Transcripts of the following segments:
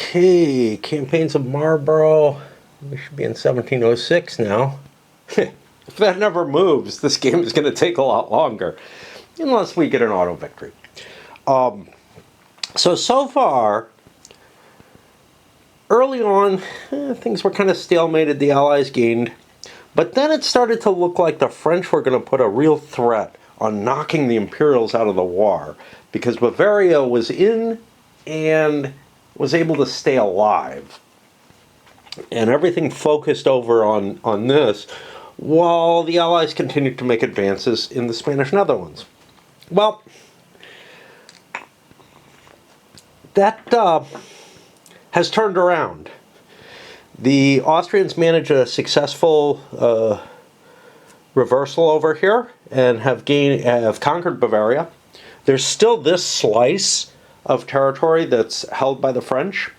Okay, campaigns of Marlborough. We should be in 1706 now. If that never moves, this game is going to take a lot longer, unless we get an auto victory. So far, early on, things were kind of stalemated. The Allies gained, but then it started to look like the French were going to put a real threat on knocking the Imperials out of the war, because Bavaria was in and was able to stay alive. And everything focused over on this, while the Allies continued to make advances in the Spanish Netherlands. Well, that has turned around. The Austrians managed a successful reversal over here and have conquered Bavaria. There's still this slice of territory that's held by the French,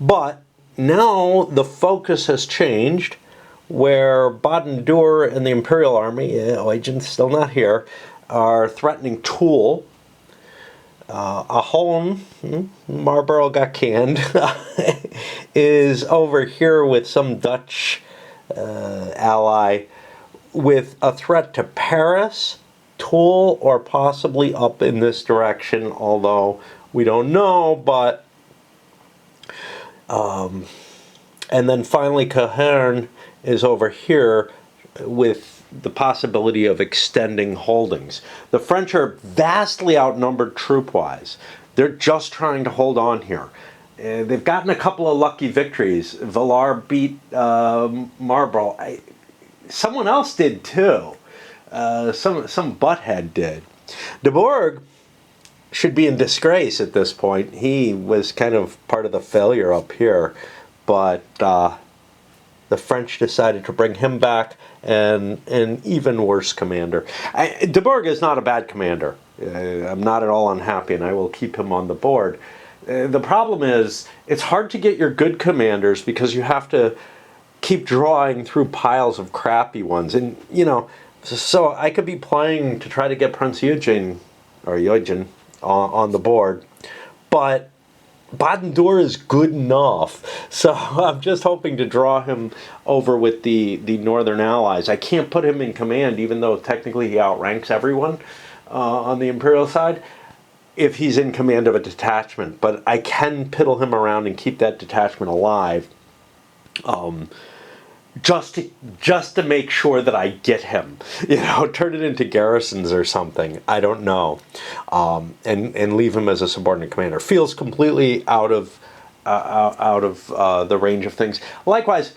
but now the focus has changed, where Baden-Dur and the Imperial Army, Eugen's still not here, are threatening Toul. Ahohn, Marlborough got canned, is over here with some Dutch ally with a threat to Paris, Toul, or possibly up in this direction, although we don't know. But and then finally Cahern is over here with the possibility of extending holdings. The French are vastly outnumbered troop-wise. They're just trying to hold on here. They've gotten a couple of lucky victories. Villars beat Marlborough. Someone else did too. Some butthead did. De Bourg should be in disgrace at this point. He was kind of part of the failure up here, but the French decided to bring him back, and an even worse commander. De Bourg is not a bad commander. I'm not at all unhappy, and I will keep him on the board. The problem is, it's hard to get your good commanders because you have to keep drawing through piles of crappy ones. And, you know, so I could be playing to try to get Prince Eugen on the board, but Baden-Dur is good enough, so I'm just hoping to draw him over with the Northern Allies. I can't put him in command, even though technically he outranks everyone on the Imperial side, if he's in command of a detachment, but I can piddle him around and keep that detachment alive, just to make sure that I get him, turn it into garrisons or something. I don't know, and leave him as a subordinate commander. Feels completely out of the range of things. Likewise,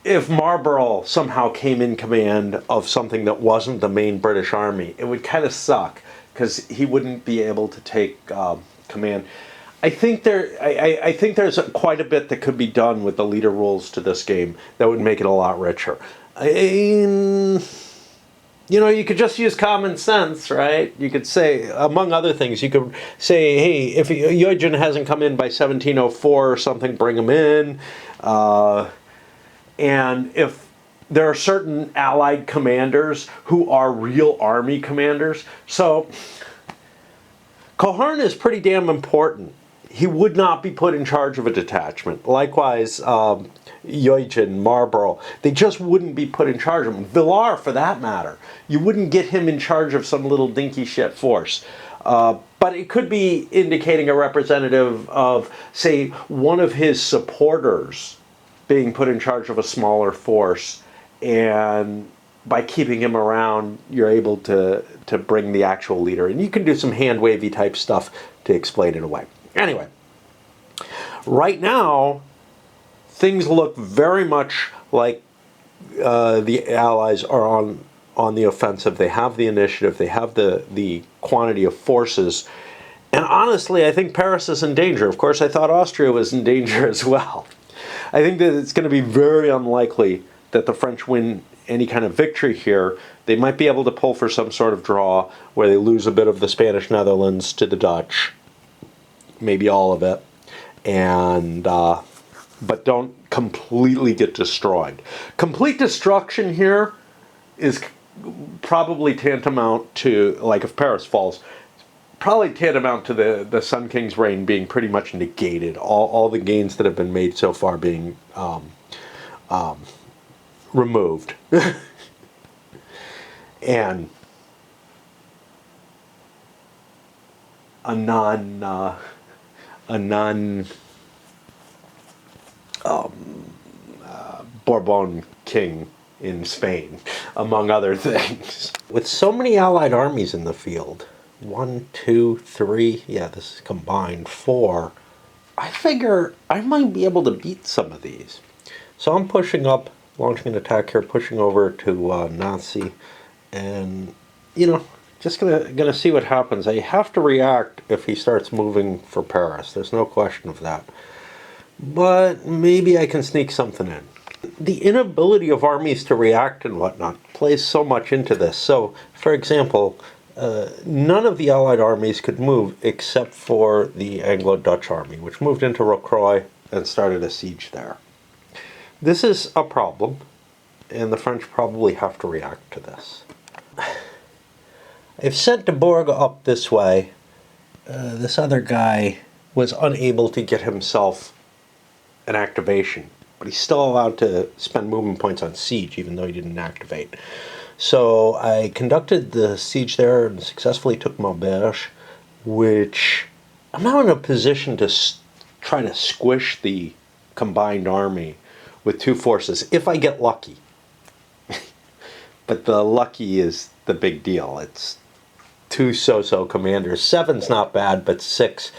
if Marlborough somehow came in command of something that wasn't the main British army, it would kind of suck because he wouldn't be able to take command. I think there's quite a bit that could be done with the leader rules to this game that would make it a lot richer. You could just use common sense, right? You could say, among other things, you could say, hey, if Eugen hasn't come in by 1704 or something, bring him in. And if there are certain allied commanders who are real army commanders. So Cahern is pretty damn important. He would not be put in charge of a detachment. Likewise, Eugen, Marlborough, they just wouldn't be put in charge of him. Villars, for that matter. You wouldn't get him in charge of some little dinky shit force. But it could be indicating a representative of, say, one of his supporters being put in charge of a smaller force, and by keeping him around, you're able to bring the actual leader. And you can do some hand-wavy type stuff to explain it away. Anyway, right now, things look very much like the Allies are on the offensive. They have the initiative. They have the quantity of forces. And honestly, I think Paris is in danger. Of course, I thought Austria was in danger as well. I think that it's going to be very unlikely that the French win any kind of victory here. They might be able to pull for some sort of draw where they lose a bit of the Spanish Netherlands to the Dutch. Maybe all of it, and but don't completely get destroyed. Complete destruction here is probably tantamount to, like, if Paris falls, probably tantamount to the Sun King's reign being pretty much negated. All the gains that have been made so far being removed. And a non Bourbon king in Spain, among other things. With so many Allied armies in the field, 1, 2, 3, yeah, this is combined, 4, I figure I might be able to beat some of these. So I'm pushing up, launching an attack here, pushing over to Nazi, and, you know, just gonna see what happens. I have to react if he starts moving for Paris. There's no question of that. But maybe I can sneak something in. The inability of armies to react and whatnot plays so much into this. So, for example, none of the Allied armies could move except for the Anglo-Dutch army, which moved into Rocroi and started a siege there. This is a problem, and the French probably have to react to this. I've sent de Bourg up this way. This other guy was unable to get himself an activation, but he's still allowed to spend movement points on siege, even though he didn't activate. So I conducted the siege there and successfully took Marlborough, which I'm now in a position to try to squish the combined army with 2 forces, if I get lucky. But the lucky is the big deal. It's 2 so-so commanders. 7's not bad, but 6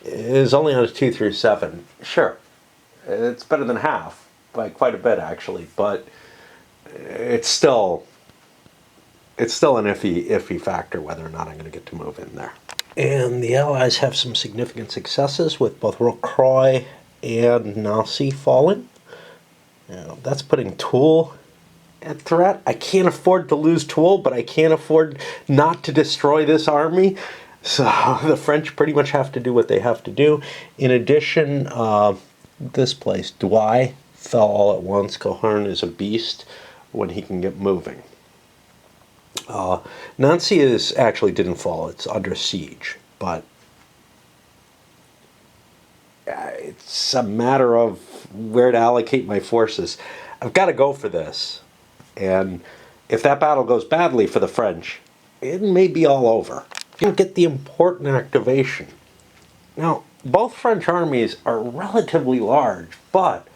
is only on a 2 through 7. Sure, it's better than half, by quite a bit actually, but it's still an iffy factor whether or not I'm going to get to move in there. And the Allies have some significant successes with both Rocroi and Nancy falling. Now, that's putting Toul at threat. I can't afford to lose Toul, but I can't afford not to destroy this army. So the French pretty much have to do what they have to do. In addition, this place, Douai, fell all at once. Cohorn is a beast when he can get moving. Nancy actually didn't fall. It's under siege, but it's a matter of where to allocate my forces. I've got to go for this. And if that battle goes badly for the French, it may be all over. You get the important activation. Now, both French armies are relatively large, but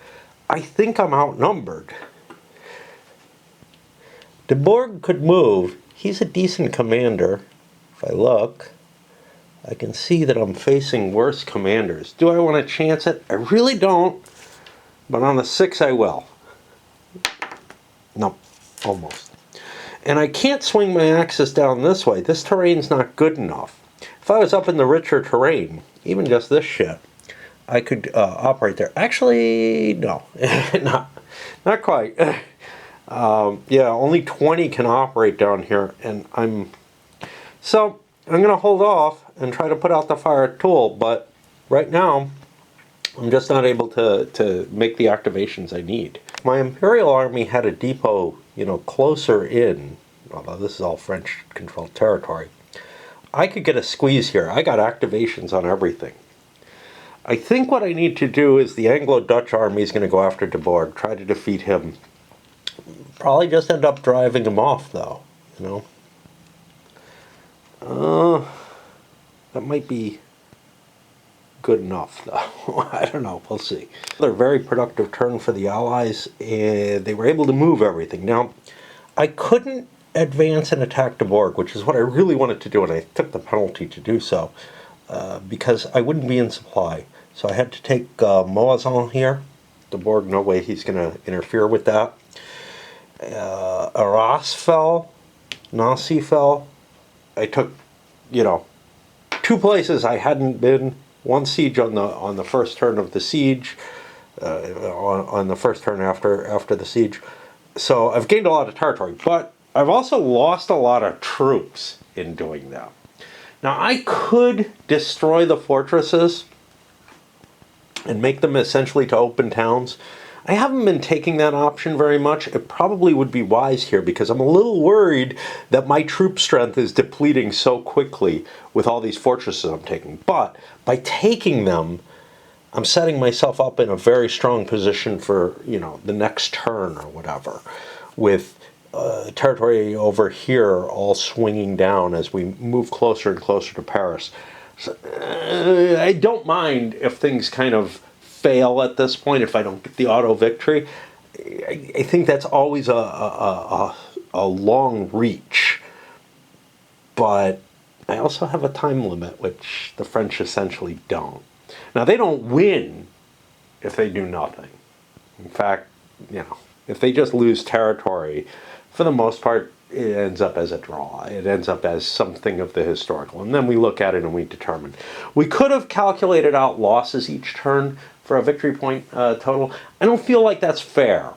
I think I'm outnumbered. De Bourg could move. He's a decent commander. If I look, I can see that I'm facing worse commanders. Do I want to chance it? I really don't, but on the 6 I will. No, almost. And I can't swing my axis down this way. This terrain's not good enough. If I was up in the richer terrain, even just this shit, I could operate there. Actually, no, not quite. Yeah, only 20 can operate down here, and I'm going to hold off and try to put out the fire at Toul, but right now, I'm just not able to make the activations I need. My Imperial Army had a depot, closer in, although this is all French-controlled territory. I could get a squeeze here. I got activations on everything. I think what I need to do is the Anglo-Dutch army is going to go after de Bourg, try to defeat him. Probably just end up driving him off, though, That might be good enough, though. I don't know. We'll see. Another very productive turn for the Allies, and they were able to move everything. Now, I couldn't advance and attack de Bourg, which is what I really wanted to do, and I took the penalty to do so, because I wouldn't be in supply. So I had to take Moazon here. De Bourg, no way he's going to interfere with that. Arras fell. Nancy fell. I took, 2 places I hadn't been. 1 siege on the first turn of the siege, on the first turn after the siege. So I've gained a lot of territory, but I've also lost a lot of troops in doing that. Now I could destroy the fortresses and make them essentially to open towns. I haven't been taking that option very much. It probably would be wise here because I'm a little worried that my troop strength is depleting so quickly with all these fortresses I'm taking. But by taking them, I'm setting myself up in a very strong position for, the next turn or whatever, with territory over here all swinging down as we move closer and closer to Paris. So, I don't mind if things kind of fail at this point, if I don't get the auto victory. I think that's always a long reach. But I also have a time limit, which the French essentially don't. Now, they don't win if they do nothing. In fact, if they just lose territory, for the most part, it ends up as a draw. It ends up as something of the historical. And then we look at it and we determine. We could have calculated out losses each turn for a victory point total. I don't feel like that's fair.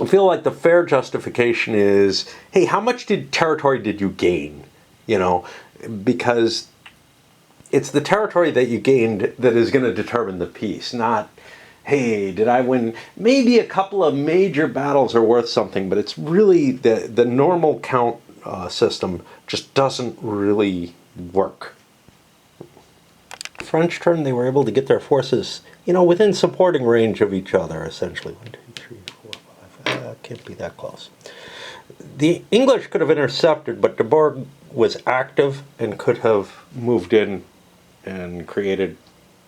I feel like the fair justification is, hey, how much territory did you gain? Because it's the territory that you gained that is going to determine the peace, not, hey, did I win? Maybe a couple of major battles are worth something, but it's really the normal count system just doesn't really work. French turn, they were able to get their forces, within supporting range of each other, essentially. 1, 2, 3, 4, 5. Can't be that close. The English could have intercepted, but de Bourgh was active and could have moved in and created,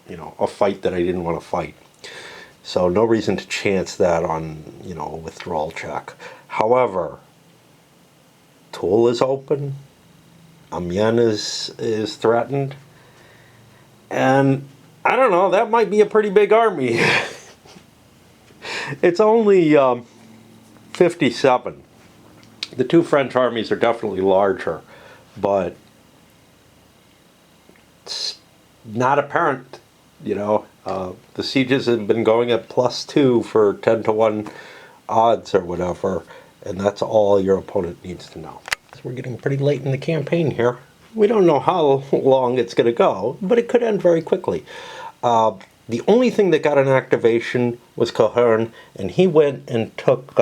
a fight that I didn't want to fight. So no reason to chance that on, a withdrawal check. However, Toul is open, Amiens is threatened, and I don't know, that might be a pretty big army. It's only 57. The two French armies are definitely larger, but it's not apparent, the sieges have been going at +2 for 10-to-1 odds or whatever, and that's all your opponent needs to know. So we're getting pretty late in the campaign here. We don't know how long it's going to go, but it could end very quickly. The only thing that got an activation was Cohern, and he went and took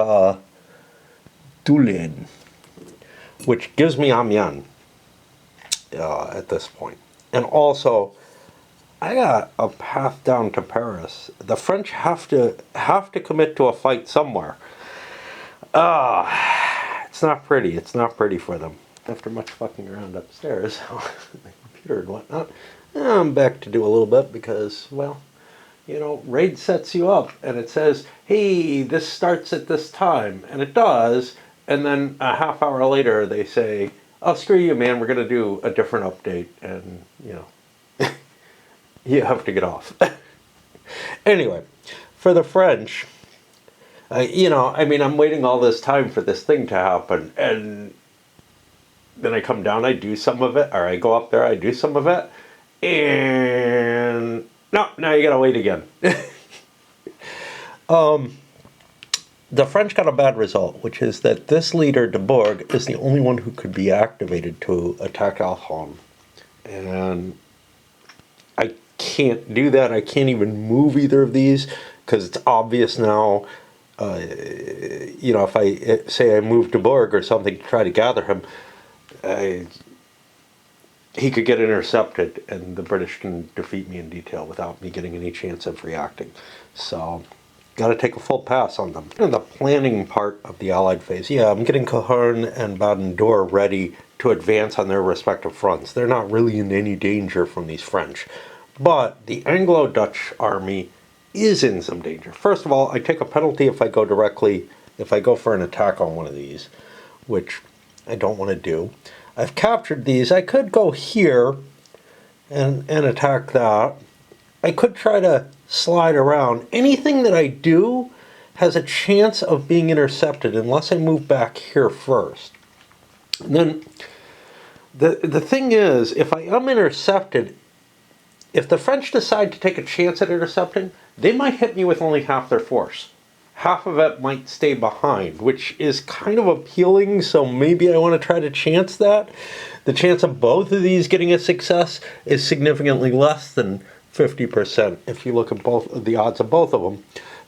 Doullens, which gives me Amiens at this point. And also, I got a path down to Paris. The French have to commit to a fight somewhere. It's not pretty. It's not pretty for them. After much fucking around upstairs, the computer and whatnot, I'm back to do a little bit because, well, RAID sets you up and it says, hey, this starts at this time, and it does, and then a half hour later they say, oh, screw you, man, we're going to do a different update, and, you have to get off. Anyway, for the French, I'm waiting all this time for this thing to happen, and then I come down, I do some of it, or I go up there, I do some of it, and no, now you gotta wait again. The French got a bad result, which is that this leader, de Bourgh, is the only one who could be activated to attack Alhon. And I can't do that. I can't even move either of these because it's obvious now. If I say I move de Bourgh or something to try to gather him, he could get intercepted and the British can defeat me in detail without me getting any chance of reacting. So, got to take a full pass on them. In the planning part of the Allied phase, I'm getting Cohern and Baden-Dour ready to advance on their respective fronts. They're not really in any danger from these French. But the Anglo-Dutch army is in some danger. First of all, I take a penalty if I go for an attack on one of these, which I don't want to do. I've captured these. I could go here and attack that. I could try to slide around. Anything that I do has a chance of being intercepted unless I move back here first. And then the thing is, if I am intercepted, if the French decide to take a chance at intercepting, they might hit me with only half their force. Half of it might stay behind, which is kind of appealing, so maybe I want to try to chance that. The chance of both of these getting a success is significantly less than 50%. If you look at both the odds of both of them,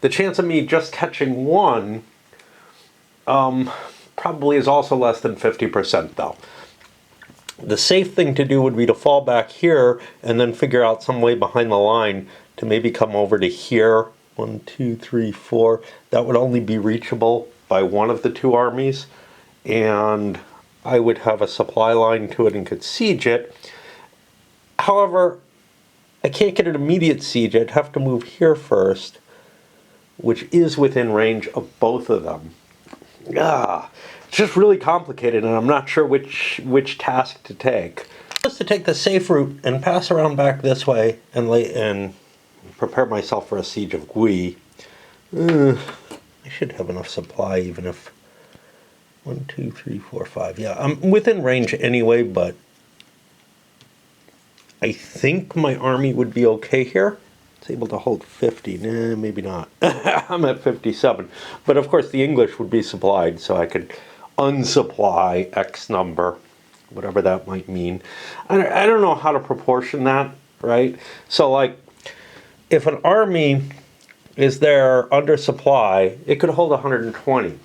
The chance of me just catching one probably is also less than 50% though. The safe thing to do would be to fall back here and then figure out some way behind the line to maybe come over to here. 1, 2, 3, 4. That would only be reachable by one of the two armies, and I would have a supply line to it and could siege it. However, I can't get an immediate siege. I'd have to move here first, which is within range of both of them. It's just really complicated, and I'm not sure which task to take. Just to take the safe route and pass around back this way and prepare myself for a siege of Gui. I should have enough supply, even if 1, 2, 3, 4, 5. Yeah, I'm within range anyway, but I think my army would be okay here. It's able to hold 50. Nah, maybe not. I'm at 57. But of course the English would be supplied, so I could unsupply X number, whatever that might mean. I don't know how to proportion that, right? So like, if an army is there under supply, it could hold 120.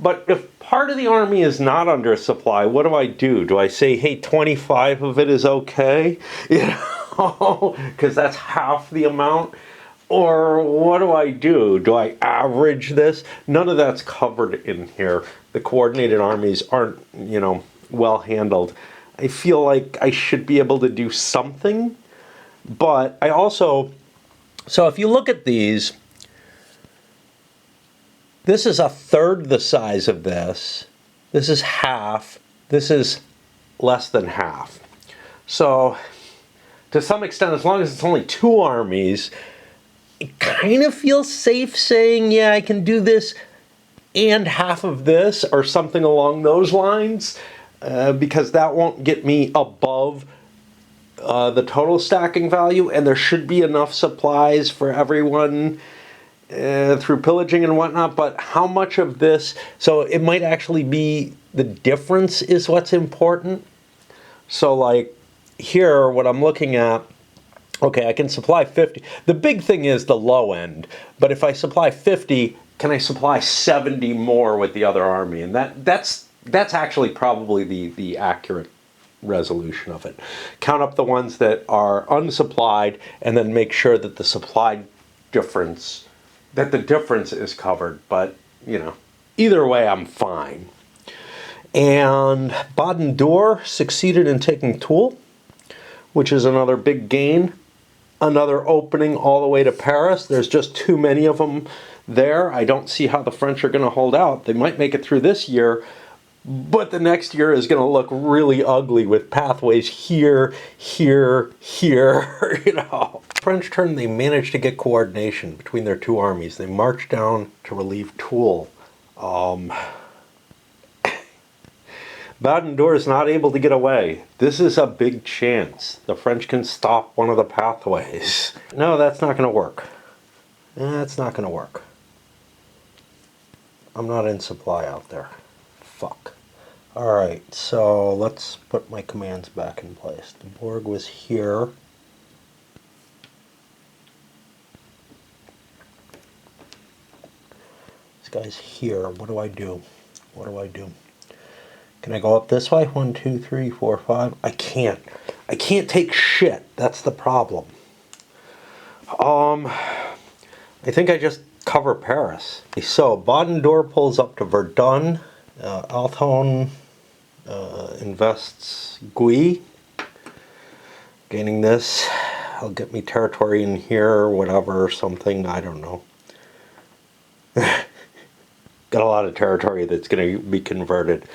But if part of the army is not under supply, what do? Do I say, hey, 25 of it is okay? You know, because that's half the amount? Or what do? Do I average this? None of that's covered in here. The coordinated armies aren't, you know, well handled. I feel like I should be able to do something, but I also... So if you look at these, this is a third the size of this. This is half. This is less than half. So to some extent, as long as it's only two armies, it kind of feels safe saying, yeah, I can do this and half of this or something along those lines, because that won't get me above the total stacking value, and there should be enough supplies for everyone through pillaging and whatnot. But how much of this, so it might actually be the difference is what's important. So like here, what I'm looking at, okay, I can supply 50. The big thing is the low end, but if I supply 50, can I supply 70 more with the other army? And that's actually probably the accurate resolution of it. Count up the ones that are unsupplied and then make sure that the supply difference, that the difference is covered. But, you know, either way, I'm fine. And Baden-Dor succeeded in taking Toul, which is another big gain. Another opening all the way to Paris. There's just too many of them there. I don't see how the French are going to hold out. They might make it through this year, but the next year is going to look really ugly with pathways here, here, here, you know. French turn, they managed to get coordination between their two armies. They marched down to relieve Toul. Baden-Dor is not able to get away. This is a big chance. The French can stop one of the pathways. No, that's not going to work. That's not going to work. I'm not in supply out there. Fuck. Alright, so let's put my commands back in place. The Borg was here. This guy's here. What do I do? What do I do? Can I go up this way? 1, 2, 3, 4, 5. I can't. I can't take shit. That's the problem. I think I just cover Paris. So Baden-Dor pulls up to Verdun. Althon invests Gui. Gaining this. I'll get me territory in here or whatever or something. I don't know. Got a lot of territory that's going to be converted.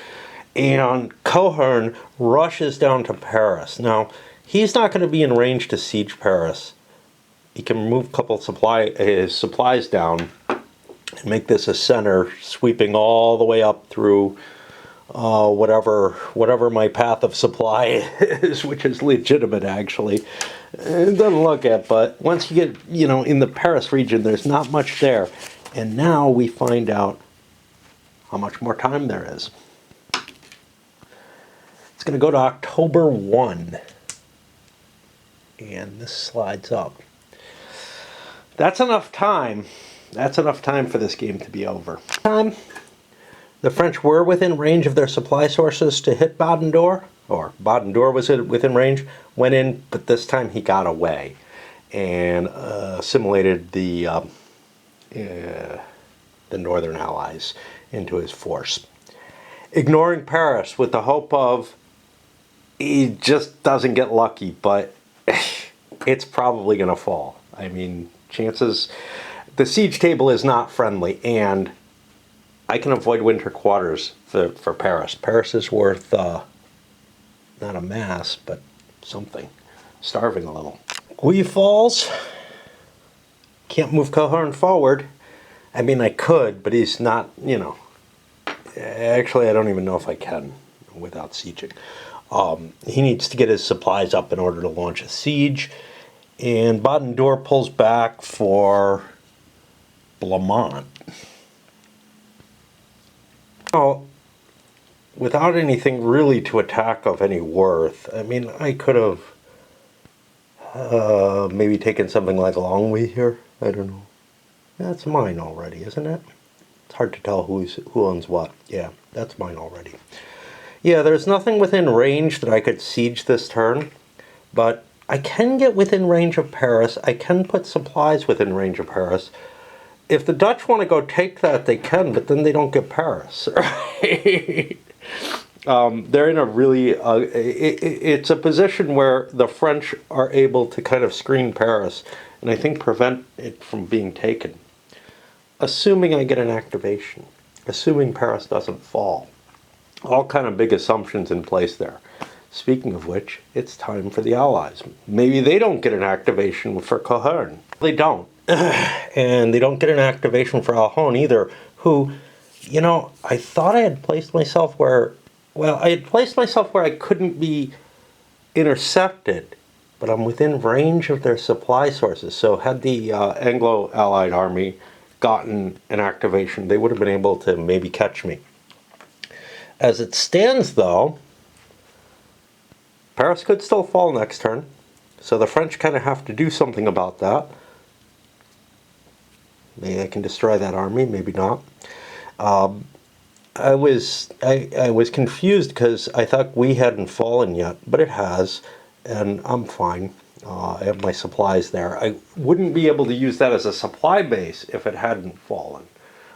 And Cohorn rushes down to Paris. Now, he's not going to be in range to siege Paris. He can move a couple of his supplies down and make this a center, sweeping all the way up through whatever my path of supply is, which is legitimate actually. It doesn't look it, but once you get, you know, in the Paris region, there's not much there. And now we find out how much more time there is. It's going to go to October 1. And this slides up. That's enough time That's enough time for this game to be over. The French were within range of their supply sources to hit Baden-Door, or Baden-Door was within range, went in, but this time he got away and assimilated the Northern Allies into his force. Ignoring Paris with the hope of he just doesn't get lucky, but it's probably going to fall. I mean, chances... The siege table is not friendly, and I can avoid winter quarters for Paris. Paris is worth, not a mass, but something. Starving a little. Guy falls. Can't move Cohorn forward. I mean, I could, but he's not, you know. Actually, I don't even know if I can without sieging. He needs to get his supplies up in order to launch a siege. And Baden-Door pulls back for Blamont. Now, without anything really to attack of any worth, I mean, I could have maybe taken something like Longwy here. I don't know. That's mine already, isn't it? It's hard to tell who owns what. Yeah, that's mine already. Yeah, there's nothing within range that I could siege this turn, but I can get within range of Paris. I can put supplies within range of Paris. If the Dutch want to go take that, they can, but then they don't get Paris, right? They're in a really... it's a position where the French are able to kind of screen Paris, and I think prevent it from being taken. Assuming I get an activation. Assuming Paris doesn't fall. All kind of big assumptions in place there. Speaking of which, it's time for the Allies. Maybe they don't get an activation for Cohorn. They don't. And they don't get an activation for Alhone either, who, you know, I thought I had placed myself where, well, I had placed myself where I couldn't be intercepted, but I'm within range of their supply sources. So had the Anglo-Allied army gotten an activation, they would have been able to maybe catch me. As it stands, though, Paris could still fall next turn, so the French kind of have to do something about that. Maybe I can destroy that army, maybe not. I was confused because I thought we hadn't fallen yet, but it has, and I'm fine. I have my supplies there. I wouldn't be able to use that as a supply base if it hadn't fallen.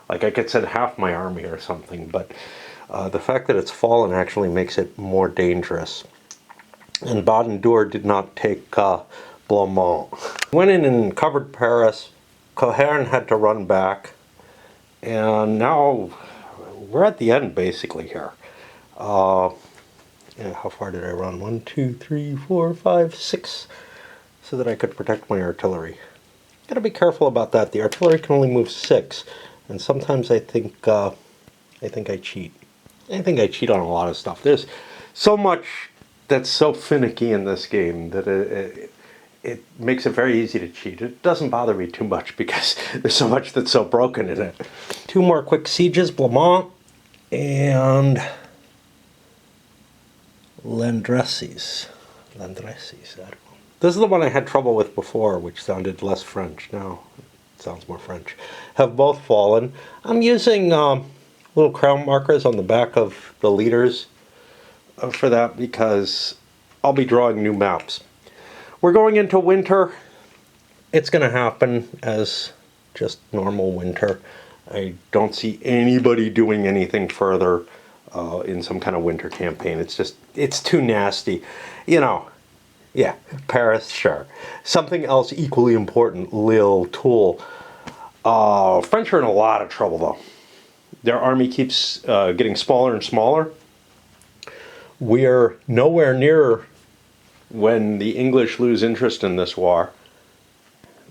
Like I could send half my army or something, but the fact that it's fallen actually makes it more dangerous. And Baden-Door did not take Blamont. Went in and covered Paris. Cohorn had to run back. And now we're at the end basically here. Yeah, how far did I run? 1, 2, 3, 4, 5, 6. So that I could protect my artillery. Gotta be careful about that. The artillery can only move 6. And sometimes I think I cheat. I think I cheat on a lot of stuff. There's so much that's so finicky in this game that it makes it very easy to cheat. It doesn't bother me too much because there's so much that's so broken in it. 2 more quick sieges, Blamont and Landrecies. I don't know. This is the one I had trouble with before, which sounded less French. Now it sounds more French. Have both fallen. I'm using little crown markers on the back of the leaders for that because I'll be drawing new maps. We're going into winter. It's going to happen as just normal winter. I don't see anybody doing anything further in some kind of winter campaign. It's too nasty. You know, yeah, Paris, sure. Something else equally important, Lille, Toul. French are in a lot of trouble, though. Their army keeps getting smaller and smaller. We're nowhere near when the English lose interest in this war.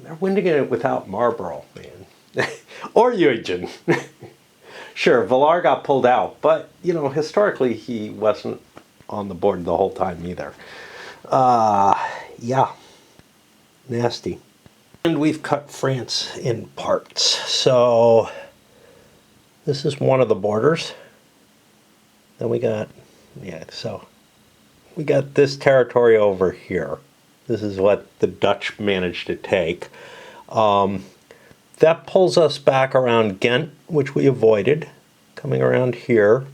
They're winning it without Marlborough, man. Or Eugen. Sure, Villars got pulled out, but, you know, historically he wasn't on the board the whole time either. Yeah, nasty. And we've cut France in parts. So this is one of the borders. Then we got, yeah, so we got this territory over here. This is what the Dutch managed to take. that pulls us back around Ghent, which we avoided, coming around here,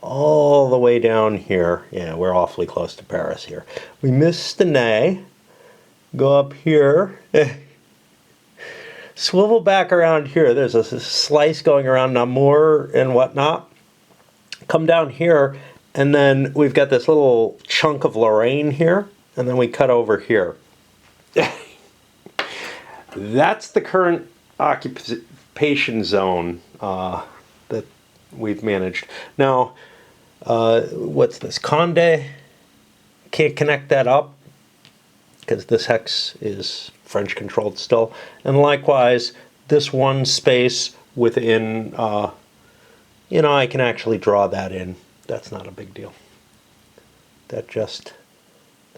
all the way down here. Yeah, we're awfully close to Paris here. We miss Stenay, go up here, swivel back around here. There's a slice going around Namur and whatnot. Come down here, and then we've got this little chunk of Lorraine here, and then we cut over here. That's the current occupation zone that we've managed. Now, what's this? Condé? Can't connect that up because this hex is French controlled still. And likewise, this one space within, you know, I can actually draw that in. That's not a big deal. That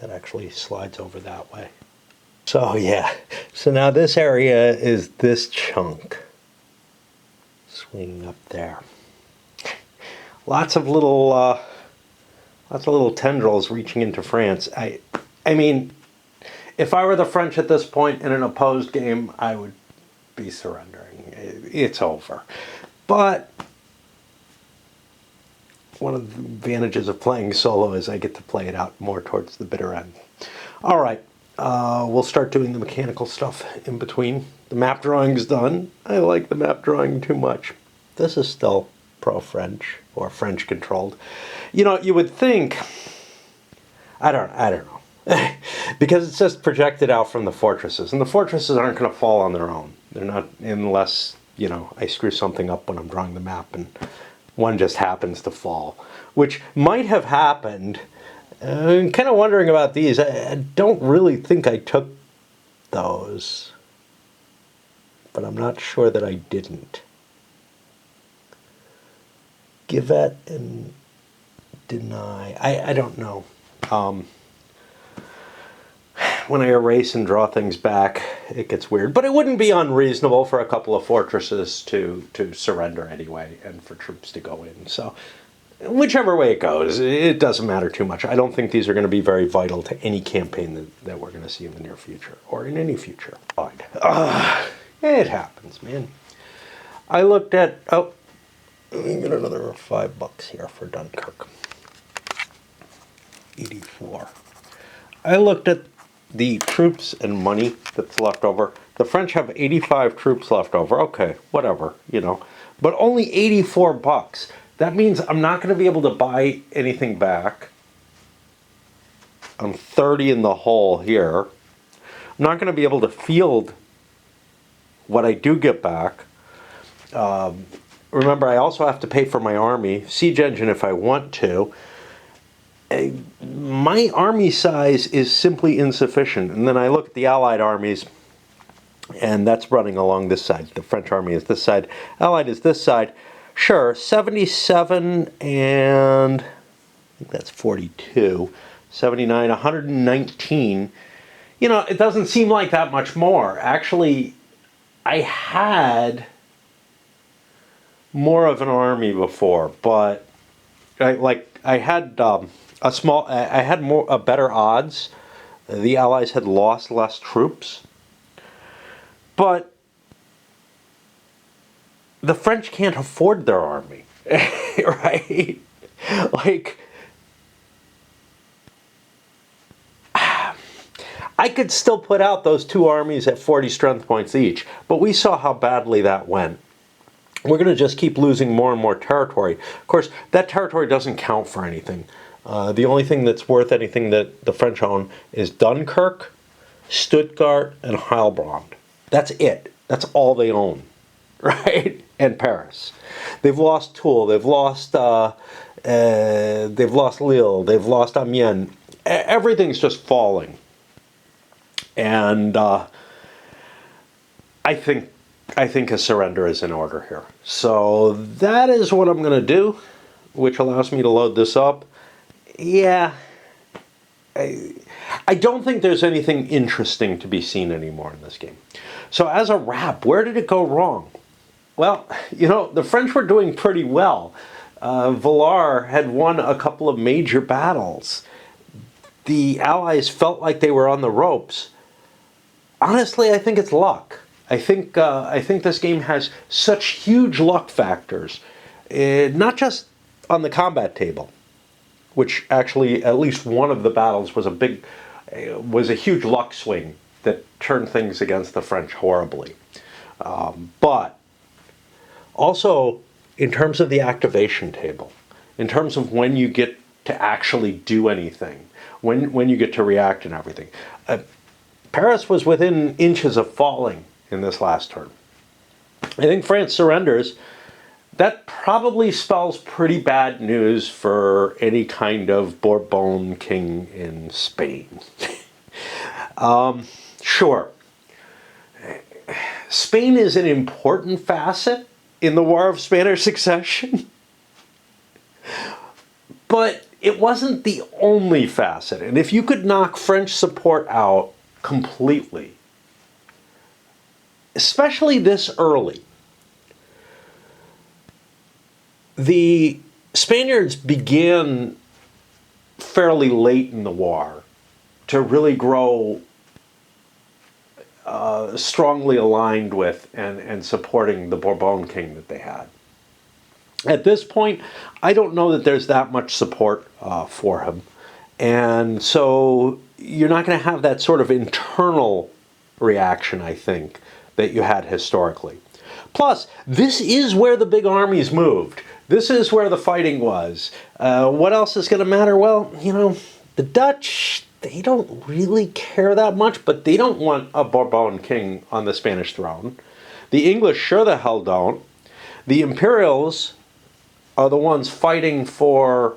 actually slides over that way. So yeah, so now this area is this chunk swinging up there. Lots of little tendrils reaching into France. I mean, if I were the French at this point in an opposed game, I would be surrendering. It's over. But one of the advantages of playing solo is I get to play it out more towards the bitter end. All right. We'll start doing the mechanical stuff in between. The map drawing's done. I like the map drawing too much. This is still pro-French or French controlled. You know, you would think, I don't know, because it's just projected out from the fortresses, and the fortresses aren't going to fall on their own. They're not, unless, you know, I screw something up when I'm drawing the map and one just happens to fall, which might have happened. I'm kind of wondering about these. I don't really think I took those, but I'm not sure that I didn't. Givet and deny. I don't know. When I erase and draw things back, it gets weird. But it wouldn't be unreasonable for a couple of fortresses to surrender anyway and for troops to go in. So whichever way it goes, it doesn't matter too much. I don't think these are going to be very vital to any campaign that we're going to see in the near future, or in any future. It happens, man. I looked at, oh, let me get another $5 here for Dunkirk. 84. I looked at the troops and money that's left over. The French have 85 troops left over. Okay, whatever, you know. But only $84. That means I'm not going to be able to buy anything back. I'm 30 in the hole here. I'm not going to be able to field what I do get back. Remember, I also have to pay for my army, siege engine if I want to. My army size is simply insufficient. And then I look at the Allied armies, and that's running along this side. The French army is this side. Allied is this side. Sure, 77 and I think that's 42, 79, 119. You know, it doesn't seem like that much more. Actually, I had more of an army before, but I had better odds. The Allies had lost less troops, but the French can't afford their army, right? Like, I could still put out those two armies at 40 strength points each, but we saw how badly that went. We're going to just keep losing more and more territory. Of course, that territory doesn't count for anything. The only thing that's worth anything that the French own is Dunkirk, Stuttgart, and Heilbronn. That's it. That's all they own, right? And Paris. They've lost Toul. They've lost Lille. They've lost Amiens. Everything's just falling. And I think a surrender is in order here. So that is what I'm going to do, which allows me to load this up. Yeah, I don't think there's anything interesting to be seen anymore in this game. So as a wrap, where did it go wrong? Well, you know, the French were doing pretty well. Villars had won a couple of major battles. The Allies felt like they were on the ropes. Honestly, I think it's luck. I think this game has such huge luck factors, not just on the combat table, which actually at least one of the battles was a huge luck swing that turned things against the French horribly, but also in terms of the activation table, in terms of when you get to actually do anything, when you get to react and everything. Paris was within inches of falling in this last turn. I think France surrenders. That probably spells pretty bad news for any kind of Bourbon king in Spain. Sure, Spain is an important facet in the War of Spanish Succession, but it wasn't the only facet. And if you could knock French support out completely, especially this early, the Spaniards began fairly late in the war to really grow strongly aligned with and supporting the Bourbon king that they had. At this point, I don't know that there's that much support for him. And so you're not going to have that sort of internal reaction, I think, that you had historically. Plus, this is where the big armies moved. This is where the fighting was. What else is going to matter? Well, the Dutch, they don't really care that much, but they don't want a Bourbon king on the Spanish throne. The English sure the hell don't. The Imperials are the ones fighting for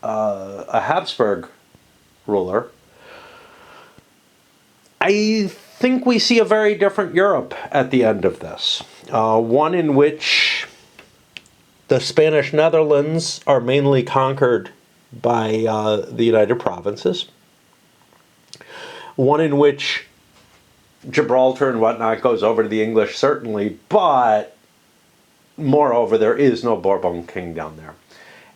a Habsburg ruler. I think we see a very different Europe at the end of this. One in which the Spanish Netherlands are mainly conquered by the United Provinces. One in which Gibraltar and whatnot goes over to the English, certainly, but moreover, there is no Bourbon king down there.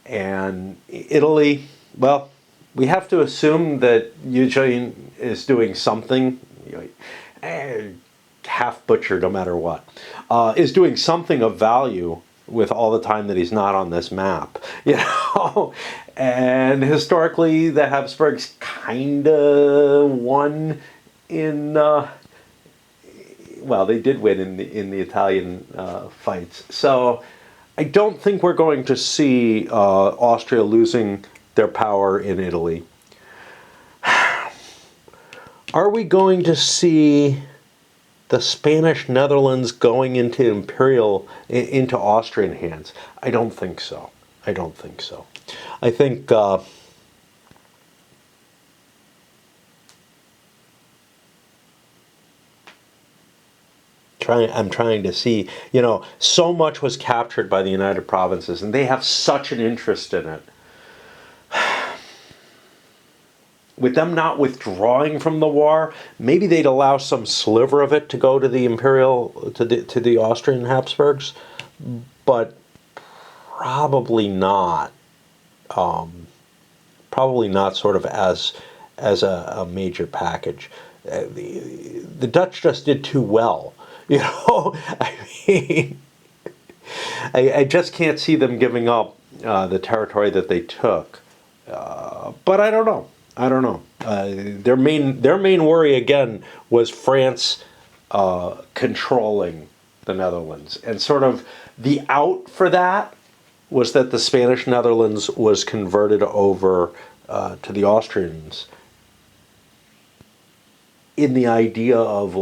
And Italy, well, we have to assume that Eugene is doing something, half butcher no matter what, is doing something of value with all the time that he's not on this map, And historically, the Habsburgs kind of won in, they did win in the Italian fights. So I don't think we're going to see Austria losing their power in Italy. Are we going to see the Spanish Netherlands going into Austrian hands? I don't think so. I think I'm trying to see, so much was captured by the United Provinces, and they have such an interest in it. With them not withdrawing from the war, maybe they'd allow some sliver of it to go to the to the Austrian Habsburgs, but probably not. Probably not sort of as a major package. The Dutch just did too well. I mean, I just can't see them giving up the territory that they took. But I don't know. Their main worry again was France controlling the Netherlands, and sort of the out for that was that the Spanish Netherlands was converted over to the Austrians in the idea of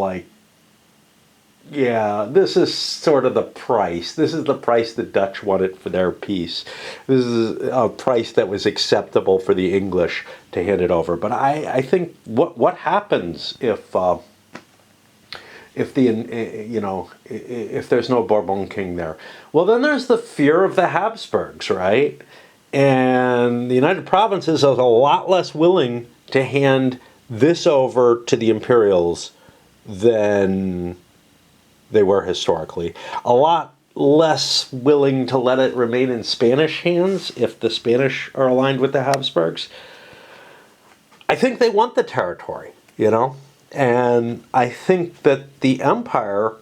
this is sort of the price. This is the price the Dutch wanted for their peace. This is a price that was acceptable for the English to hand it over. But I think what happens if there's no Bourbon king there? Well, then there's the fear of the Habsburgs, right? And the United Provinces are a lot less willing to hand this over to the Imperials than they were historically. A lot less willing to let it remain in Spanish hands if the Spanish are aligned with the Habsburgs. I think they want the territory, And I think that the empire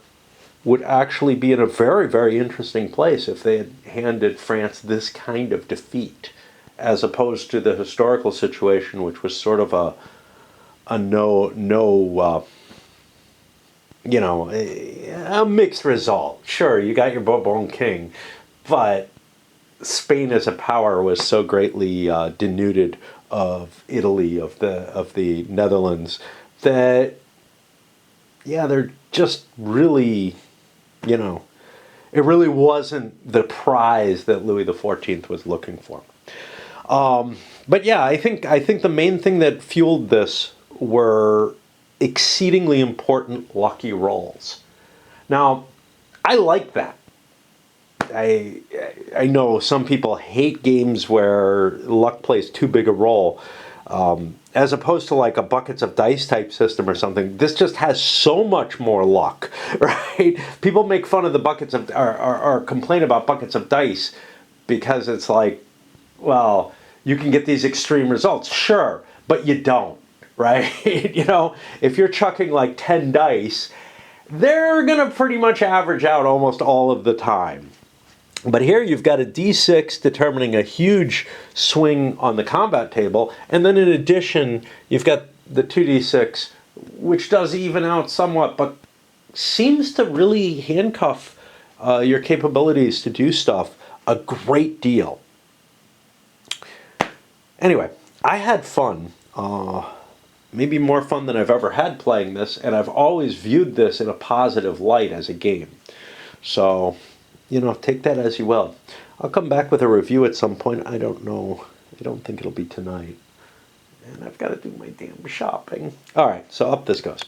would actually be in a very, very interesting place if they had handed France this kind of defeat, as opposed to the historical situation, which was sort of a a mixed result. Sure, you got your Bourbon king, but Spain as a power was so greatly denuded of Italy, of the Netherlands, that they're just really, it really wasn't the prize that Louis XIV was looking for. But yeah, I think the main thing that fueled this were exceedingly important lucky rolls. Now, I like that. I know some people hate games where luck plays too big a role. As opposed to like a buckets of dice type system or something, this just has so much more luck, right? People make fun of the buckets of, or complain about buckets of dice because it's like, well, you can get these extreme results, sure, but you don't, right? If you're chucking like 10 dice, they're gonna pretty much average out almost all of the time. But here you've got a d6 determining a huge swing on the combat table, and then in addition, you've got the 2d6, which does even out somewhat, but seems to really handcuff your capabilities to do stuff a great deal. Anyway, I had fun. Maybe more fun than I've ever had playing this, and I've always viewed this in a positive light as a game. So, take that as you will. I'll come back with a review at some point. I don't know. I don't think it'll be tonight. And I've got to do my damn shopping. All right, so up this goes.